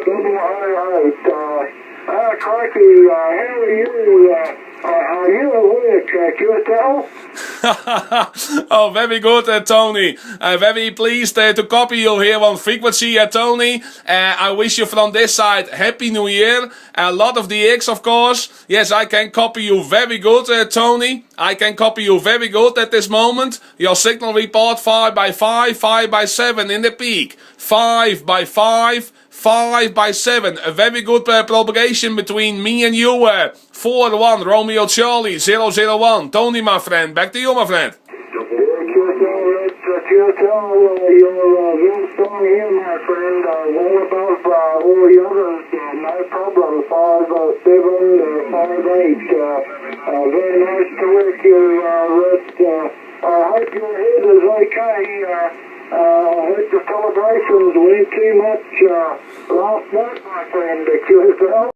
double I-8. Crikey, how are you? Are you awake, QSL? Oh, very good, Tony. Very pleased to copy you here on Frequency, Tony. I wish you from this side Happy New Year. A lot of the X, of course. Yes, I can copy you very good, Tony. I can copy you very good at this moment. Your signal report 5 by 5, 5 by 7 in the peak. 5 by 5. 5 by 7, a very good propagation between me and you. 4-1, Romeo Charlie, 001. Tony, my friend, back to you, my friend. QSL, you're very strong here, my friend. Well above all the others, no problem. 5-7, 5-8. Very nice to work you, Rust. I hope your head is okay. I heard the celebrations went too much last night, my friend, QSL.